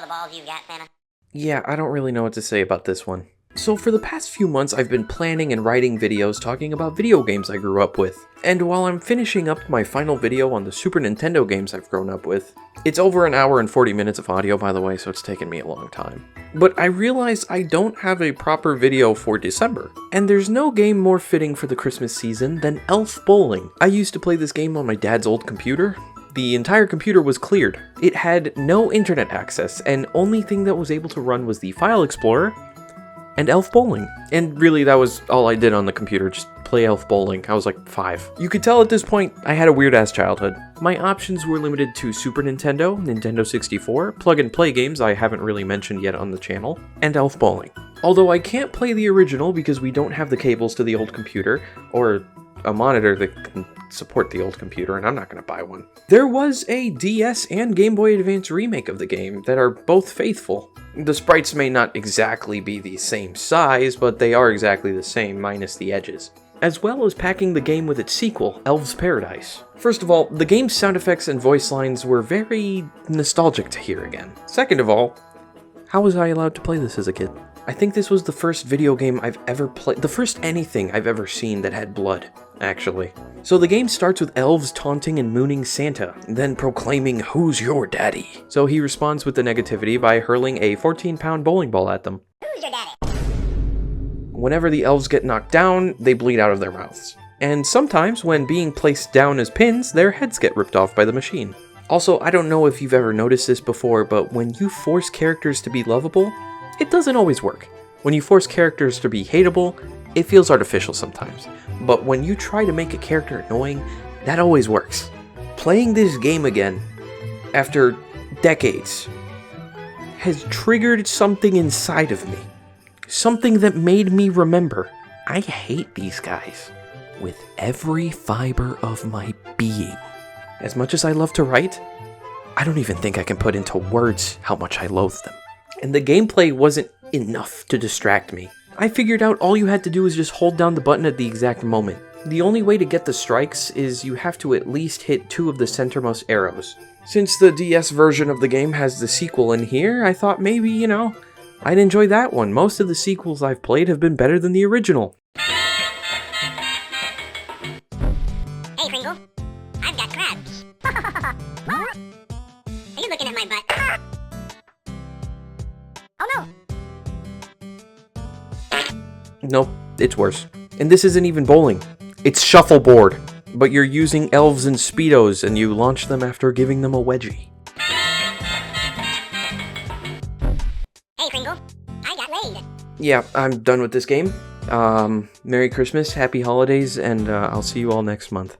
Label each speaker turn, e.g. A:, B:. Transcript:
A: the balls you got, Santa?
B: Yeah, I don't really know what to say about this one. So for the past few months, I've been planning and writing videos talking about video games I grew up with. And while I'm finishing up my final video on the Super Nintendo games I've grown up with, it's over an hour and 40 minutes of audio, by the way, so it's taken me a long time. But I realized I don't have a proper video for December. And there's no game more fitting for the Christmas season than Elf Bowling. I used to play this game on my dad's old computer. The entire computer was cleared. It had no internet access, and only thing that was able to run was the File Explorer and Elf Bowling. And really, that was all I did on the computer, just play Elf Bowling. I was like 5. You could tell at this point, I had a weird-ass childhood. My options were limited to Super Nintendo, Nintendo 64, plug-and-play games I haven't really mentioned yet on the channel, and Elf Bowling. Although I can't play the original because we don't have the cables to the old computer, or a monitor that can support the old computer, and I'm not going to buy one. There was a DS and Game Boy Advance remake of the game that are both faithful. The sprites may not exactly be the same size, but they are exactly the same, minus the edges. As well as packing the game with its sequel, Elves Paradise. First of all, the game's sound effects and voice lines were very nostalgic to hear again. Second of all, how was I allowed to play this as a kid? I think this was the first video game I've ever played, the first anything I've ever seen that had blood, actually. So the game starts with elves taunting and mooning Santa, then proclaiming, "Who's your daddy?" So he responds with the negativity by hurling a 14-pound bowling ball at them.
A: Who's your daddy?
B: Whenever the elves get knocked down, they bleed out of their mouths. And sometimes, when being placed down as pins, their heads get ripped off by the machine. Also, I don't know if you've ever noticed this before, but when you force characters to be lovable, it doesn't always work. When you force characters to be hateable, it feels artificial sometimes. But when you try to make a character annoying, that always works. Playing this game again, after decades, has triggered something inside of me. Something that made me remember, I hate these guys with every fiber of my being. As much as I love to write, I don't even think I can put into words how much I loathe them. And the gameplay wasn't enough to distract me. I figured out all you had to do is just hold down the button at the exact moment. The only way to get the strikes is you have to at least hit 2 of the centermost arrows. Since the DS version of the game has the sequel in here, I thought maybe, I'd enjoy that one. Most of the sequels I've played have been better than the original.
A: Hey, Pringle. I've got crabs. Are you looking at my butt? Oh no!
B: Nope, it's worse. And this isn't even bowling. It's shuffleboard. But you're using elves and speedos, and you launch them after giving them a wedgie.
A: Hey, Pringle. I got laid.
B: Yeah, I'm done with this game. Merry Christmas, Happy Holidays, and I'll see you all next month.